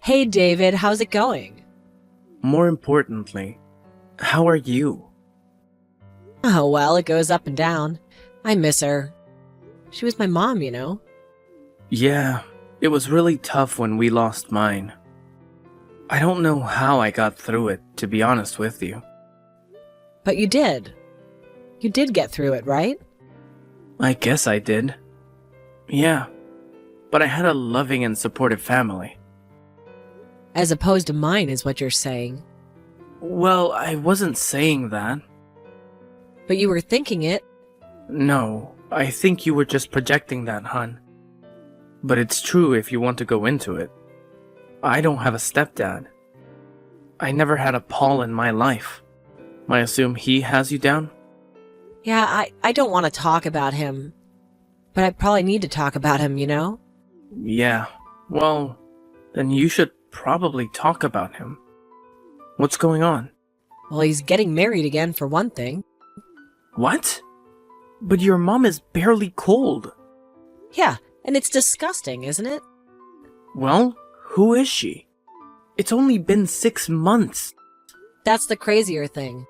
Hey David, how's it going? More importantly, how are you? Oh, well, it goes up and down. I miss her. She was my mom, you know? Yeah, it was really tough when we lost mine. I don't know how I got through it, to be honest with you. But you did. You did get through it, right? I guess I did. Yeah, but I had a loving and supportive family. As opposed to mine is what you're saying. Well, I wasn't saying that. But you were thinking it. No, I think you were just projecting that, hon. But it's true if you want to go into it. I don't have a stepdad. I never had a Paul in my life. I assume he has you down? Yeah, I don't want to talk about him. But I probably need to talk about him, you know? Yeah, well, then you should probably talk about him. What's going on? Well, he's getting married again, for one thing. What? But your mom is barely cold. Yeah, and it's disgusting, isn't it? Well, who is she? It's only been 6 months. That's the crazier thing.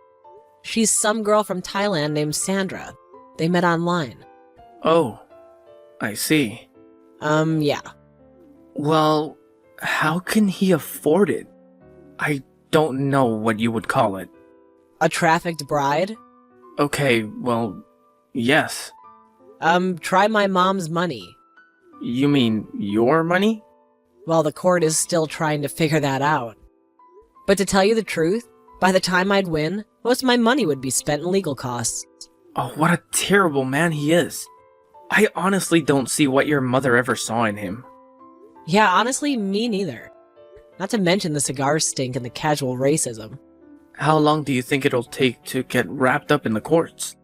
She's some girl from Thailand named Sandra. They met online. Oh, I see. Yeah. Well, how can he afford it? I don't know what you would call it. A trafficked bride? Okay, well, yes. Try my mom's money. You mean your money? Well, the court is still trying to figure that out. But to tell you the truth, by the time I'd win, most of my money would be spent in legal costs. Oh, what a terrible man he is. I honestly don't see what your mother ever saw in him. Yeah, honestly, me neither. Not to mention the cigar stink and the casual racism. How long do you think it'll take to get wrapped up in the courts?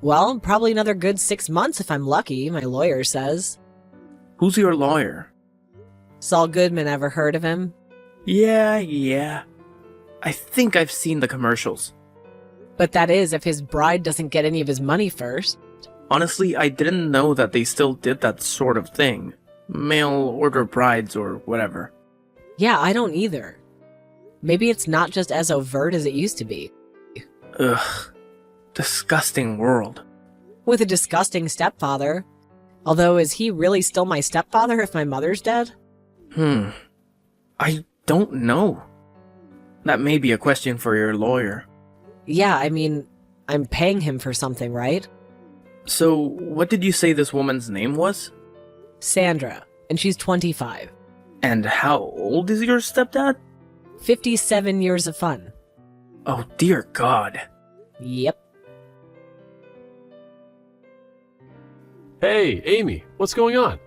Well, probably another good 6 months if I'm lucky, my lawyer says. Who's your lawyer? Saul Goodman, ever heard of him? Yeah. I think I've seen the commercials. But that is if his bride doesn't get any of his money first. Honestly, I didn't know that they still did that sort of thing. Mail order brides or whatever. Yeah, I don't either. Maybe it's not just as overt as it used to be. Ugh. Disgusting world. With a disgusting stepfather. Although, is he really still my stepfather if my mother's dead? I don't know. That may be a question for your lawyer. Yeah, I mean, I'm paying him for something, right? So, what did you say this woman's name was? Sandra, and she's 25. And how old is your stepdad? 57 years of fun. Oh dear God. Yep. Hey, Amy, what's going on?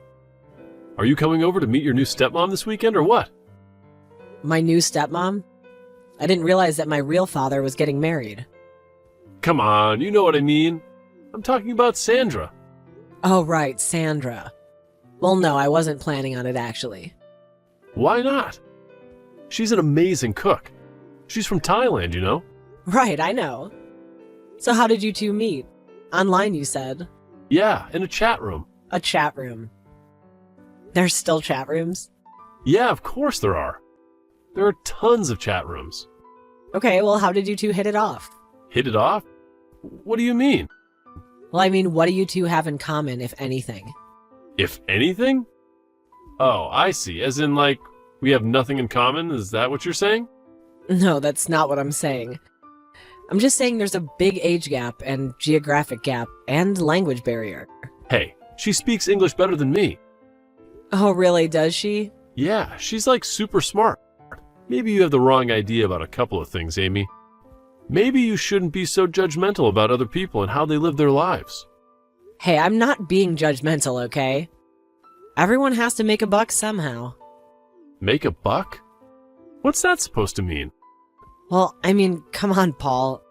Are you coming over to meet your new stepmom this weekend or what? My new stepmom? I didn't realize that my real father was getting married. Come on, you know what I mean. I'm talking about Sandra. Oh, right, Sandra. Well, no, I wasn't planning on it, actually. Why not? She's an amazing cook. She's from Thailand, you know? Right, I know. So how did you two meet? Online, you said. Yeah, in a chat room. A chat room. There's still chat rooms? Yeah, of course there are. There are tons of chat rooms. Okay, well, how did you two hit it off? Hit it off? What do you mean? Well, I mean, what do you two have in common, if anything? If anything? Oh, I see. As in, like, we have nothing in common? Is that what you're saying? No, that's not what I'm saying. I'm just saying there's a big age gap and geographic gap and language barrier. Hey, she speaks English better than me. Oh, really? Does she? Yeah, she's like super smart. Maybe you have the wrong idea about a couple of things, Amy. Maybe you shouldn't be so judgmental about other people and how they live their lives. Hey, I'm not being judgmental, okay? Everyone has to make a buck somehow. Make a buck? What's that supposed to mean? Well, I mean, come on, Paul.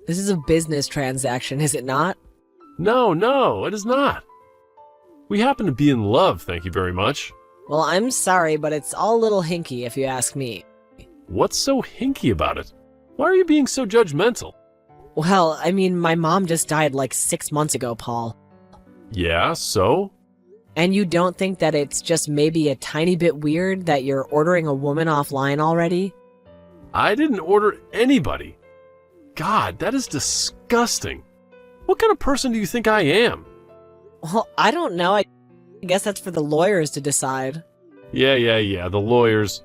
This is a business transaction, is it not? No, it is not. We happen to be in love, thank you very much. Well, I'm sorry, but it's all a little hinky if you ask me. What's so hinky about it? Why are you being so judgmental? Well, I mean, my mom just died like 6 months ago, Paul. Yeah, so? And you don't think that it's just maybe a tiny bit weird that you're ordering a woman offline already? I didn't order anybody. God, that is disgusting. What kind of person do you think I am? Well, I don't know. I guess that's for the lawyers to decide. Yeah, the lawyers.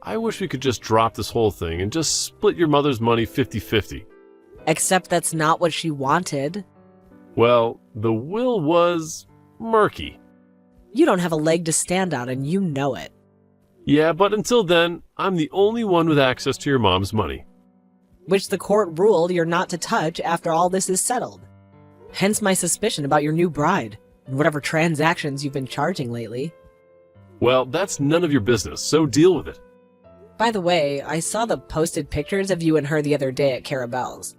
I wish we could just drop this whole thing and just split your mother's money 50-50. Except that's not what she wanted. Well, the will was murky. You don't have a leg to stand on, and you know it. Yeah, but until then, I'm the only one with access to your mom's money. Which the court ruled you're not to touch after all this is settled. Hence my suspicion about your new bride, and whatever transactions you've been charging lately. Well, that's none of your business, so deal with it. By the way, I saw the posted pictures of you and her the other day at Carabelle's.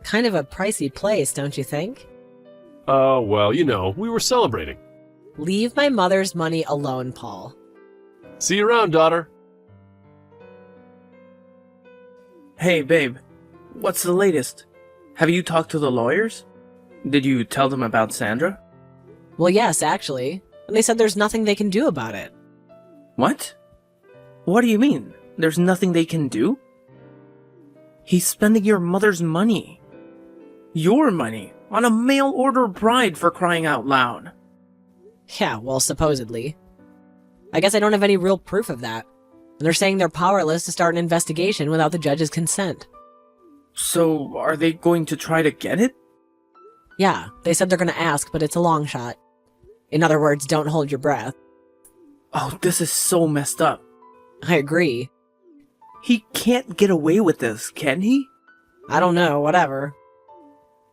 Kind of a pricey place, don't you think? Oh, well, we were celebrating. Leave my mother's money alone, Paul. See you around, daughter. Hey, babe. What's the latest? Have you talked to the lawyers? Did you tell them about Sandra? Well, yes, actually. And they said there's nothing they can do about it. What? What do you mean? There's nothing they can do? He's spending your mother's money. Your money on a mail-order bride, for crying out loud. Yeah, well, supposedly. I guess I don't have any real proof of that. And they're saying they're powerless to start an investigation without the judge's consent. So, are they going to try to get it? Yeah, they said they're going to ask, but it's a long shot. In other words, don't hold your breath. Oh, this is so messed up. I agree. He can't get away with this, can he? I don't know, whatever.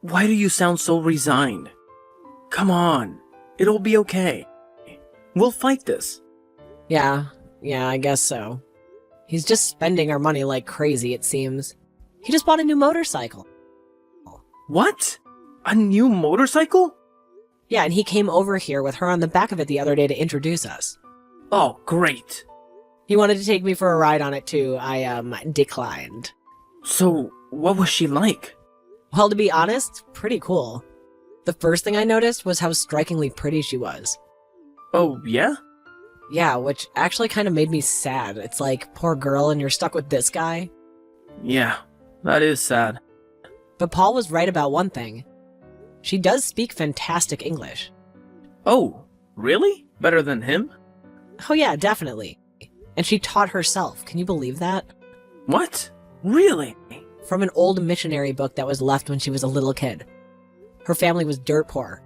Why do you sound so resigned? Come on, it'll be okay. We'll fight this. Yeah, I guess so. He's just spending our money like crazy, it seems. He just bought a new motorcycle. What? A new motorcycle? Yeah, and he came over here with her on the back of it the other day to introduce us. Oh, great. He wanted to take me for a ride on it too. I, declined. So, what was she like? Well, to be honest, pretty cool. The first thing I noticed was how strikingly pretty she was. Oh, yeah? Yeah, which actually kind of made me sad. It's like, poor girl, and you're stuck with this guy. Yeah, that is sad. But Paul was right about one thing. She does speak fantastic English. Oh, really? Better than him? Oh yeah, definitely. And she taught herself. Can you believe that? What? Really? From an old missionary book that was left when she was a little kid. Her family was dirt poor.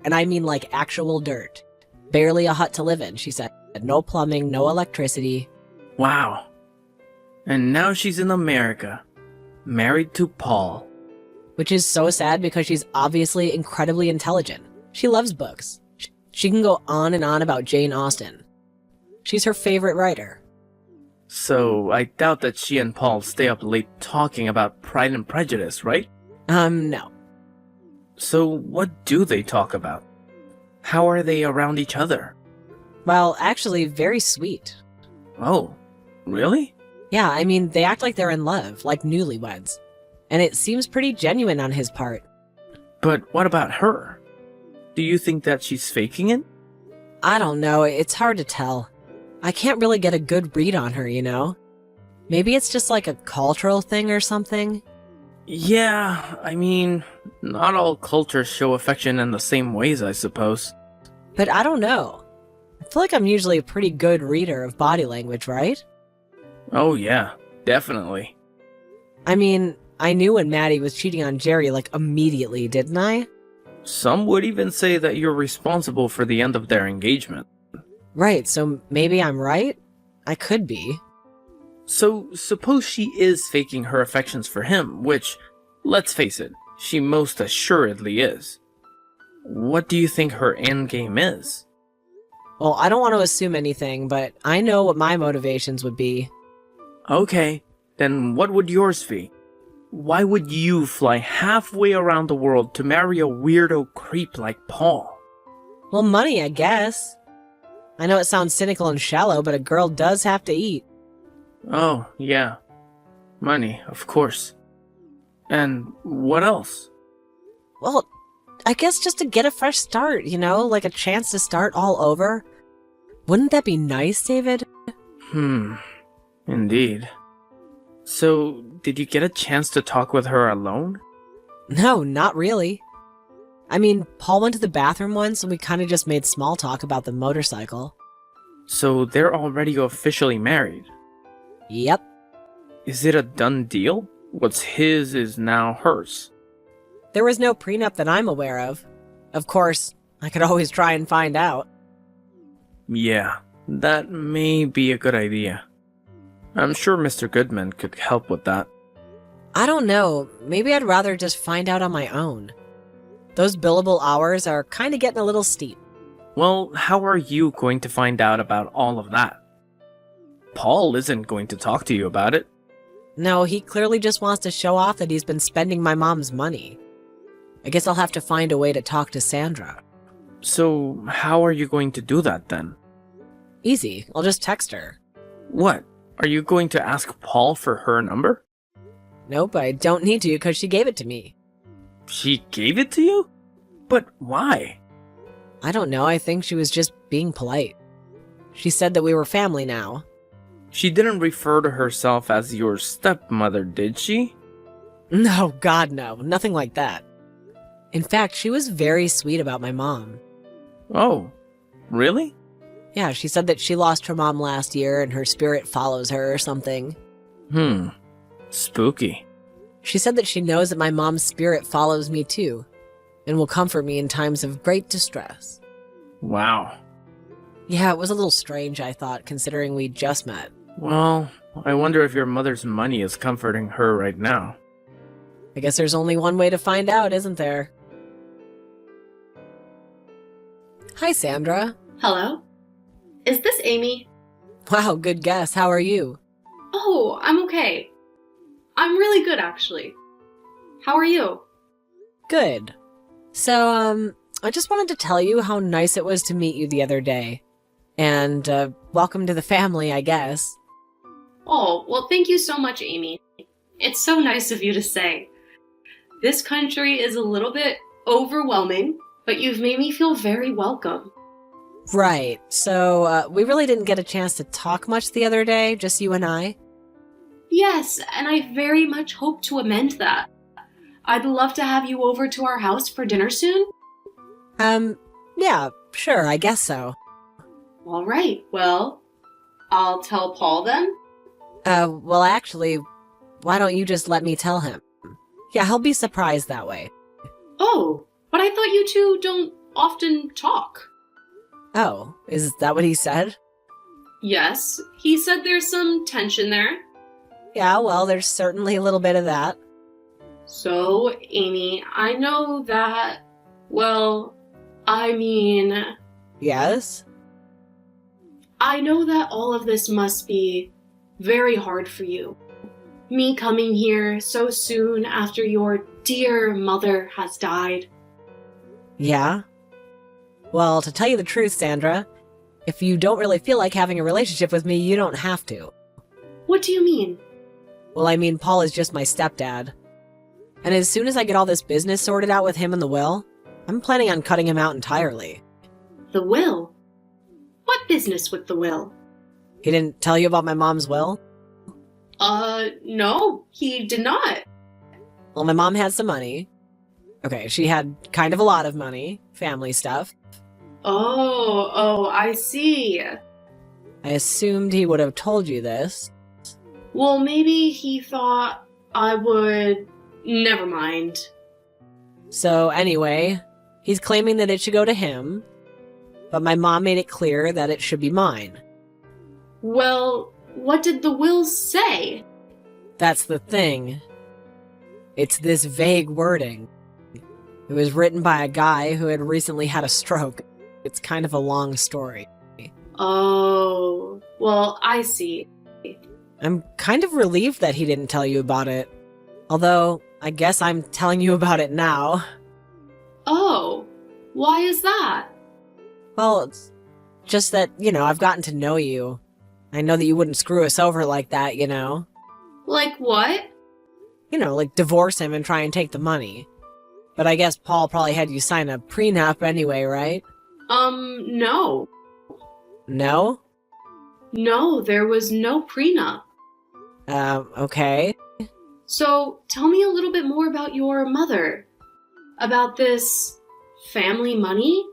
And I mean like actual dirt. Barely a hut to live in, she said. No plumbing, no electricity. Wow. And now she's in America. Married to Paul. Which is so sad because she's obviously incredibly intelligent. She loves books. She can go on and on about Jane Austen. She's her favorite writer. So, I doubt that she and Paul stay up late talking about Pride and Prejudice, right? No. So, what do they talk about? How are they around each other? Well, actually, very sweet. Oh, really? Yeah, I mean, they act like they're in love, like newlyweds. And it seems pretty genuine on his part. But what about her? Do you think that she's faking it? I don't know, it's hard to tell. I can't really get a good read on her, you know? Maybe it's just like a cultural thing or something? Yeah, I mean, not all cultures show affection in the same ways, I suppose. But I don't know. I feel like I'm usually a pretty good reader of body language, right? Oh yeah, definitely. I mean, I knew when Maddie was cheating on Jerry, like, immediately, didn't I? Some would even say that you're responsible for the end of their engagement. Right, so maybe I'm right? I could be. So, suppose she is faking her affections for him, which, let's face it, she most assuredly is. What do you think her endgame is? Well, I don't want to assume anything, but I know what my motivations would be. Okay, then what would yours be? Why would you fly halfway around the world to marry a weirdo creep like Paul? Well, money, I guess. I know it sounds cynical and shallow, but a girl does have to eat. Oh, yeah. Money, of course. And what else? Well, I guess just to get a fresh start, like a chance to start all over. Wouldn't that be nice, David? Indeed. So, did you get a chance to talk with her alone? No, not really. I mean, Paul went to the bathroom once and we kind of just made small talk about the motorcycle. So, they're already officially married? Yep. Is it a done deal? What's his is now hers? There was no prenup that I'm aware of. Of course, I could always try and find out. Yeah, that may be a good idea. I'm sure Mr. Goodman could help with that. I don't know. Maybe I'd rather just find out on my own. Those billable hours are kind of getting a little steep. Well, how are you going to find out about all of that? Paul isn't going to talk to you about it. No, he clearly just wants to show off that he's been spending my mom's money. I guess I'll have to find a way to talk to Sandra. So, how are you going to do that then? Easy. I'll just text her. What? Are you going to ask Paul for her number? Nope, I don't need to because she gave it to me. She gave it to you? But why? I don't know, I think she was just being polite. She said that we were family now. She didn't refer to herself as your stepmother, did she? No, God no, nothing like that. In fact, she was very sweet about my mom. Oh, really? Yeah, she said that she lost her mom last year and her spirit follows her or something. Spooky. She said that she knows that my mom's spirit follows me too, and will comfort me in times of great distress. Wow. Yeah, it was a little strange, I thought, considering we just met. Well, I wonder if your mother's money is comforting her right now. I guess there's only one way to find out, isn't there? Hi, Sandra. Hello? Is this Amy? Wow, good guess. How are you? Oh, I'm okay. I'm really good, actually. How are you? Good. So, I just wanted to tell you how nice it was to meet you the other day. And, welcome to the family, I guess. Oh, well, thank you so much, Amy. It's so nice of you to say. This country is a little bit overwhelming, but you've made me feel very welcome. Right. So, we really didn't get a chance to talk much the other day, just you and I. Yes, and I very much hope to amend that. I'd love to have you over to our house for dinner soon. Yeah, sure, I guess so. All right, well, I'll tell Paul then. Well, actually, why don't you just let me tell him? Yeah, he'll be surprised that way. Oh, but I thought you two don't often talk. Oh, is that what he said? Yes, he said there's some tension there. Yeah, well, there's certainly a little bit of that. So, Amy, I know that, well, I mean... Yes? I know that all of this must be very hard for you. Me coming here so soon after your dear mother has died. Yeah? Well, to tell you the truth, Sandra, if you don't really feel like having a relationship with me, you don't have to. What do you mean? Well, I mean, Paul is just my stepdad. And as soon as I get all this business sorted out with him and the will, I'm planning on cutting him out entirely. The will? What business with the will? He didn't tell you about my mom's will? No, he did not. Well, my mom had some money. Okay, she had kind of a lot of money, family stuff. Oh, I see. I assumed he would have told you this. Well, maybe he thought I would... Never mind. So anyway, he's claiming that it should go to him, but my mom made it clear that it should be mine. Well, what did the will say? That's the thing. It's this vague wording. It was written by a guy who had recently had a stroke. It's kind of a long story. Oh, well, I see. I'm kind of relieved that he didn't tell you about it. Although, I guess I'm telling you about it now. Oh, why is that? Well, it's just that, I've gotten to know you. I know that you wouldn't screw us over like that, Like what? Like divorce him and try and take the money. But I guess Paul probably had you sign a prenup anyway, right? No. No? No, there was no prenup. Okay. So, tell me a little bit more about your mother. About this family money?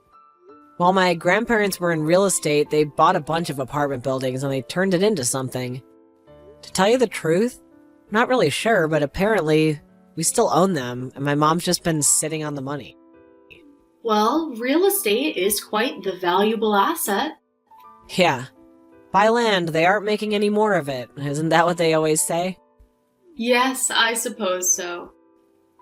While my grandparents were in real estate, they bought a bunch of apartment buildings and they turned it into something. To tell you the truth, I'm not really sure, but apparently we still own them, and my mom's just been sitting on the money. Well, real estate is quite the valuable asset. Yeah. Buy land, they aren't making any more of it. Isn't that what they always say? Yes, I suppose so.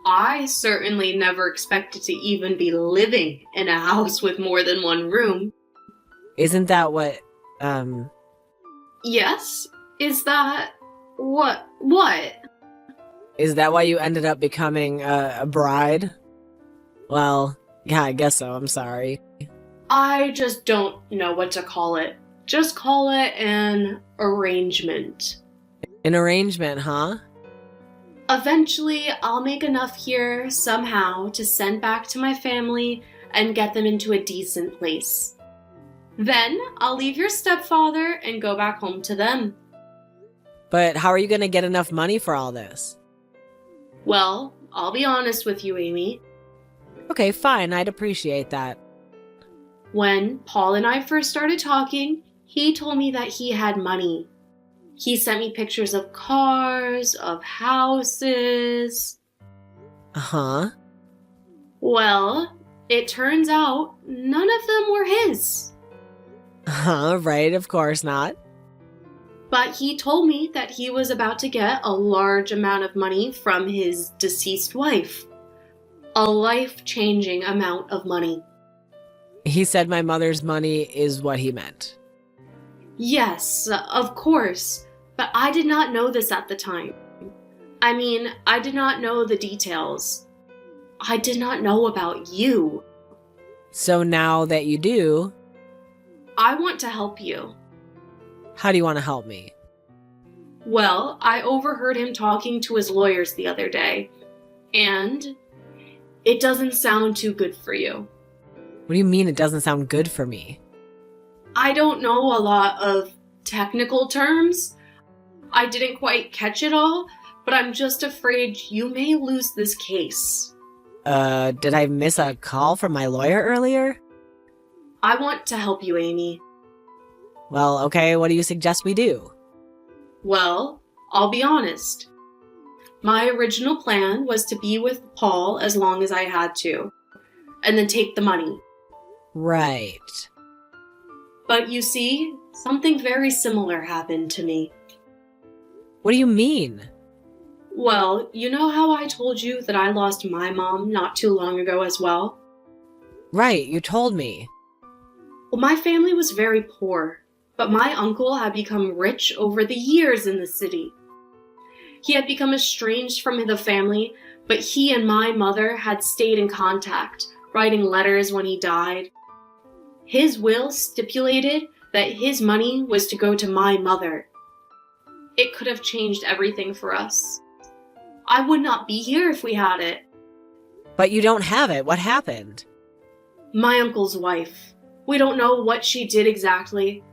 I certainly never expected to even be living in a house with more than one room. Isn't that what, Yes? Is that... What? Is that why you ended up becoming a bride? Well, yeah, I guess so, I'm sorry. I just don't know what to call it. Just call it an arrangement. An arrangement, huh? Eventually, I'll make enough here somehow to send back to my family and get them into a decent place. Then, I'll leave your stepfather and go back home to them. But how are you gonna get enough money for all this? Well, I'll be honest with you, Amy. Okay, fine, I'd appreciate that. When Paul and I first started talking, he told me that he had money. He sent me pictures of cars, of houses. Uh-huh. Well, it turns out none of them were his. Right, of course not. But he told me that he was about to get a large amount of money from his deceased wife. A life-changing amount of money. He said my mother's money is what he meant. Yes, of course, but I did not know this at the time. I mean, I did not know the details. I did not know about you. So now that you do, I want to help you. how do you want to help me? Well, I overheard him talking to his lawyers the other day, and it doesn't sound too good for you. What do you mean it doesn't sound good for me? I don't know a lot of technical terms. I didn't quite catch it all, but I'm just afraid you may lose this case. Did I miss a call from my lawyer earlier? I want to help you, Amy. Well, okay, what do you suggest we do? Well, I'll be honest. My original plan was to be with Paul as long as I had to, and then take the money. Right. But you see, something very similar happened to me. What do you mean? Well, you know how I told you that I lost my mom not too long ago as well? Right, you told me. Well, my family was very poor, but my uncle had become rich over the years in the city. He had become estranged from the family, but he and my mother had stayed in contact, writing letters when he died. His will stipulated that his money was to go to my mother. It could have changed everything for us. I would not be here if we had it. But you don't have it. What happened? My uncle's wife. We don't know what she did exactly,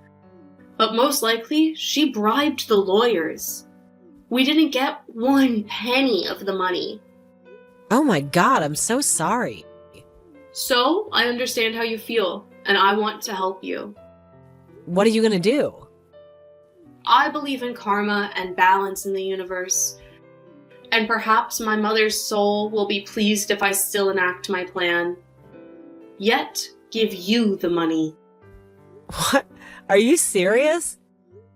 but most likely she bribed the lawyers. We didn't get 1 penny of the money. Oh my god, I'm so sorry. So, I understand how you feel, and I want to help you. What are you gonna do? I believe in karma and balance in the universe, and perhaps my mother's soul will be pleased if I still enact my plan. Yet, give you the money. What? Are you serious?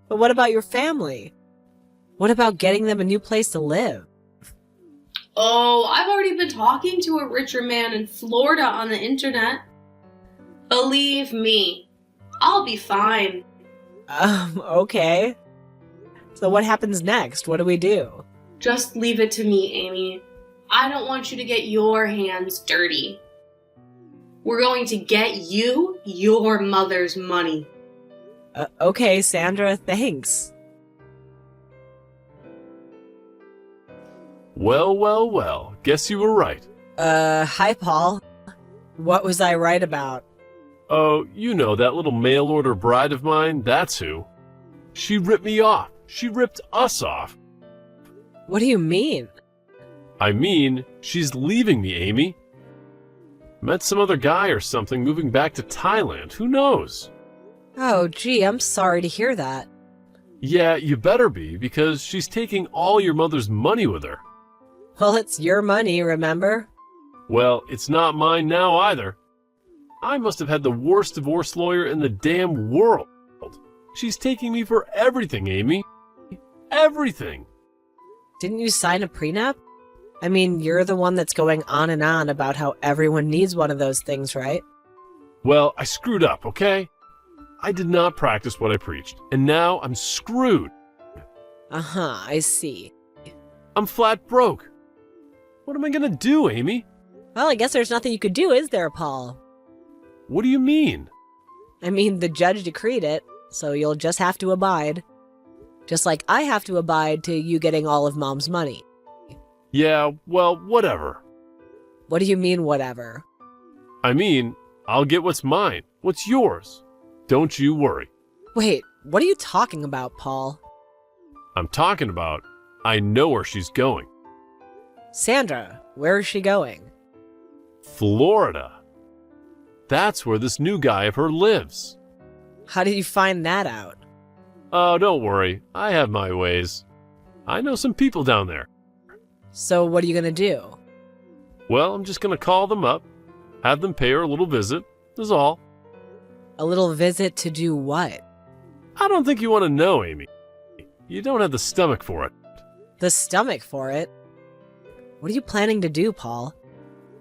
But what about your family? What about getting them a new place to live? Oh, I've already been talking to a richer man in Florida on the internet. Believe me, I'll be fine. Okay. So what happens next? What do we do? Just leave it to me, Amy. I don't want you to get your hands dirty. We're going to get you your mother's money. Okay, Sandra, thanks. Well, well, well. Guess you were right. Hi, Paul. What was I right about? Oh, you know, that little mail-order bride of mine, that's who. She ripped me off. She ripped us off. What do you mean? I mean, she's leaving me, Amy. Met some other guy or something moving back to Thailand. Who knows? Oh, gee, I'm sorry to hear that. Yeah, you better be, because she's taking all your mother's money with her. Well, it's your money, remember? Well, it's not mine now either. I must have had the worst divorce lawyer in the damn world. She's taking me for everything, Amy. Everything. Didn't you sign a prenup? I mean, you're the one that's going on and on about how everyone needs one of those things, right? Well, I screwed up, okay? I did not practice what I preached, and now I'm screwed. Uh-huh, I see. I'm flat broke. What am I gonna do, Amy? Well, I guess there's nothing you could do, is there, Paul? What do you mean? I mean, the judge decreed it, so you'll just have to abide. Just like I have to abide to you getting all of Mom's money. Yeah, well, whatever. What do you mean, whatever? I mean, I'll get what's mine. What's yours? Don't you worry. Wait, what are you talking about, Paul? I'm talking about, I know where she's going. Sandra, where is she going? Florida. That's where this new guy of her lives. How did you find that out? Oh, don't worry. I have my ways. I know some people down there. So what are you gonna do? Well, I'm just gonna call them up, have them pay her a little visit, is all. A little visit to do what? I don't think you want to know, Amy. You don't have the stomach for it. The stomach for it? What are you planning to do, Paul?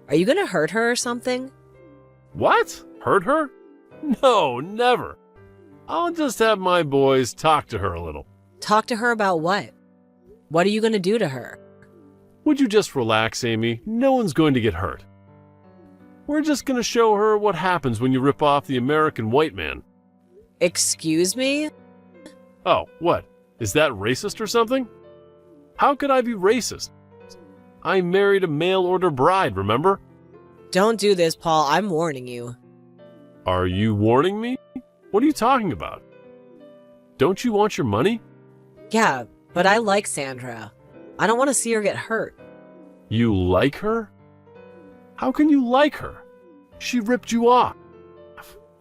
Are you gonna hurt her or something? What? Hurt her? No, never. I'll just have my boys talk to her a little. Talk to her about what? What are you gonna do to her? Would you just relax, Amy? No one's going to get hurt. We're just going to show her what happens when you rip off the American white man. Excuse me? Oh, what? Is that racist or something? How could I be racist? I married a mail-order bride, remember? Don't do this, Paul. I'm warning you. Are you warning me? What are you talking about? Don't you want your money? Yeah, but I like Sandra. I don't want to see her get hurt. You like her? How can you like her? She ripped you off.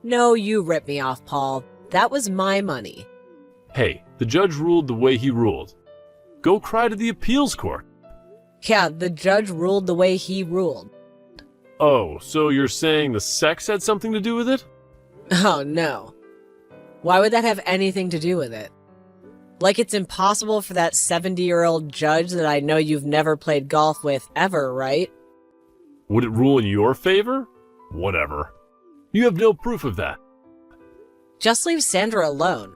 No, you ripped me off, Paul. That was my money. Hey, the judge ruled the way he ruled. Go cry to the appeals court. Yeah, the judge ruled the way he ruled. Oh, so you're saying the sex had something to do with it? Oh, no. Why would that have anything to do with it? Like it's impossible for that 70-year-old judge that I know you've never played golf with ever, right? Would it rule in your favor? Whatever. You have no proof of that. Just leave Sandra alone.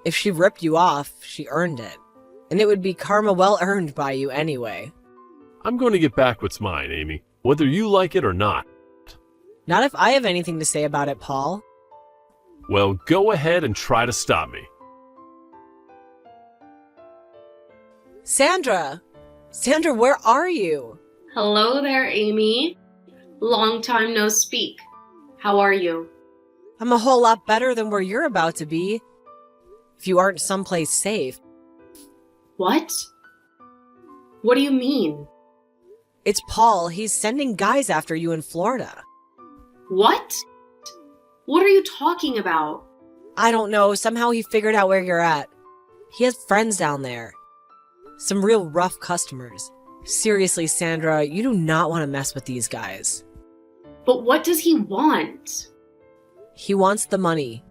If she ripped you off, she earned it. And it would be karma well earned by you anyway. I'm going to get back what's mine, Amy, whether you like it or not. Not if I have anything to say about it, Paul. Well, go ahead and try to stop me. Sandra! Sandra, where are you? Hello there, Amy. Long time no speak. How are you? I'm a whole lot better than where you're about to be. If you aren't someplace safe. What? What do you mean? It's Paul. He's sending guys after you in Florida. What? What are you talking about? I don't know. Somehow he figured out where you're at. He has friends down there. Some real rough customers. Seriously, Sandra, you do not want to mess with these guys. But what does he want? He wants the money.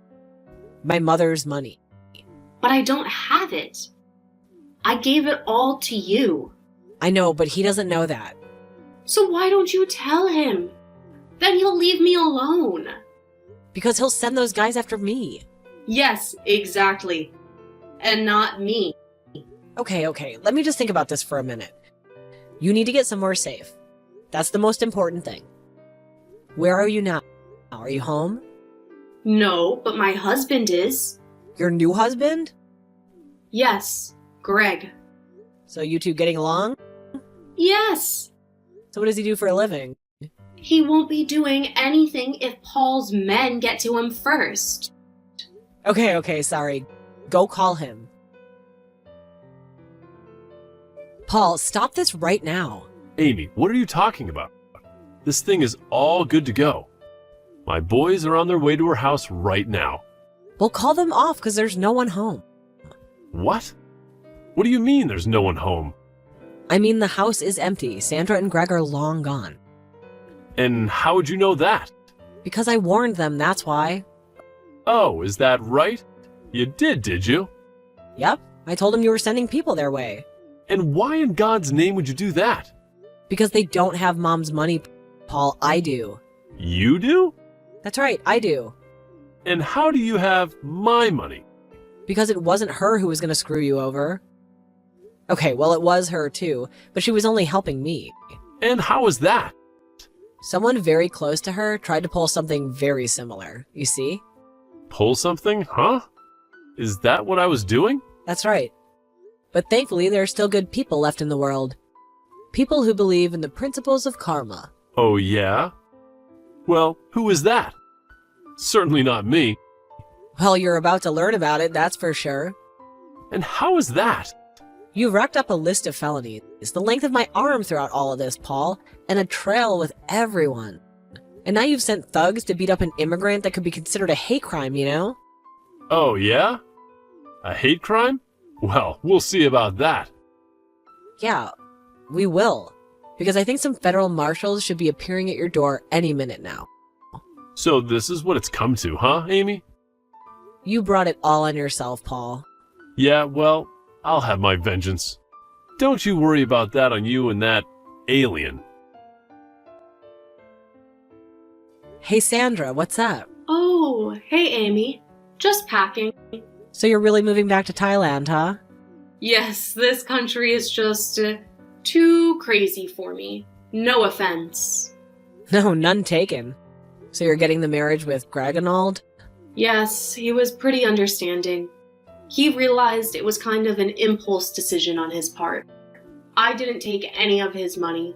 My mother's money. But I don't have it. I gave it all to you. I know, but he doesn't know that. So why don't you tell him? Then he'll leave me alone. Because he'll send those guys after me. Yes, exactly. And not me. Okay, let me just think about this for a minute. You need to get somewhere safe. That's the most important thing. Where are you now? Are you home? No, but my husband is. Your new husband? Yes, Greg. So you two getting along? Yes. So what does he do for a living? He won't be doing anything if Paul's men get to him first. Okay, sorry. Go call him. Paul, stop this right now. Amy, what are you talking about? This thing is all good to go. My boys are on their way to her house right now. We'll call them off because there's no one home. What? What do you mean there's no one home? I mean, the house is empty. Sandra and Greg are long gone. And how would you know that? Because I warned them, that's why. Oh, is that right? You did you? Yep, I told them you were sending people their way. And why in God's name would you do that? Because they don't have Mom's money, Paul. I do. You do? That's right, I do. And how do you have my money? Because it wasn't her who was going to screw you over. Okay, well, it was her too, but she was only helping me. And how is that? Someone very close to her tried to pull something very similar, you see? Pull something, huh? Is that what I was doing? That's right. But thankfully, there are still good people left in the world. People who believe in the principles of karma. Oh, yeah? Well, who is that? Certainly not me. Well, you're about to learn about it, that's for sure. And how is that? You racked up a list of felonies, the length of my arm throughout all of this, Paul, and a trail with everyone. And now you've sent thugs to beat up an immigrant that could be considered a hate crime, you know? Oh, yeah? A hate crime? Well, we'll see about that. Yeah, we will. Because I think some federal marshals should be appearing at your door any minute now. So this is what it's come to, huh, Amy? You brought it all on yourself, Paul. Yeah, well, I'll have my vengeance. Don't you worry about that on you and that alien. Hey, Sandra, what's up? Oh, hey, Amy. Just packing. So you're really moving back to Thailand, huh? Yes, this country is just too crazy for me. No offense. No, none taken. So you're getting the marriage with Gregonald? Yes, he was pretty understanding. He realized it was kind of an impulse decision on his part. I didn't take any of his money.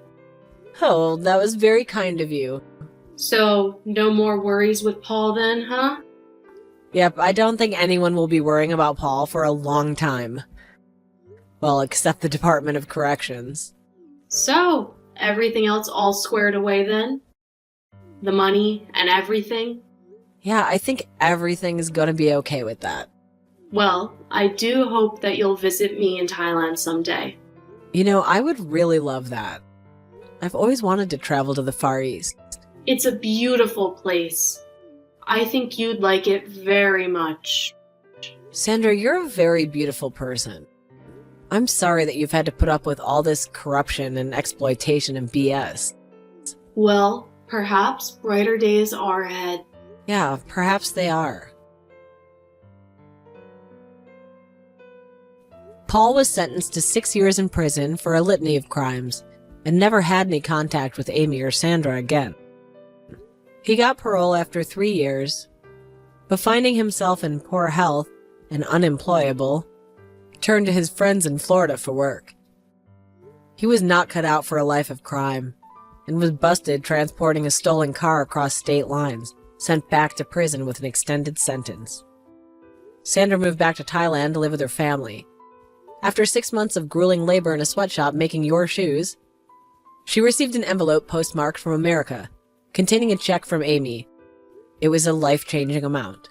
Oh, that was very kind of you. So, no more worries with Paul then, huh? Yep, I don't think anyone will be worrying about Paul for a long time. Well, except the Department of Corrections. So, everything else all squared away then? The money and everything? Yeah, I think everything is gonna be okay with that. Well, I do hope that you'll visit me in Thailand someday. You know, I would really love that. I've always wanted to travel to the Far East. It's a beautiful place. I think you'd like it very much. Sandra, you're a very beautiful person. I'm sorry that you've had to put up with all this corruption and exploitation and BS. Well, perhaps brighter days are ahead. Yeah, perhaps they are. Paul was sentenced to 6 years in prison for a litany of crimes and never had any contact with Amy or Sandra again. He got parole after 3 years, but finding himself in poor health and unemployable, turned to his friends in Florida for work. He was not cut out for a life of crime and was busted transporting a stolen car across state lines, sent back to prison with an extended sentence. Sandra moved back to Thailand to live with her family. After 6 months of grueling labor in a sweatshop making your shoes, she received an envelope postmarked from America, containing a check from Amy. It was a life-changing amount.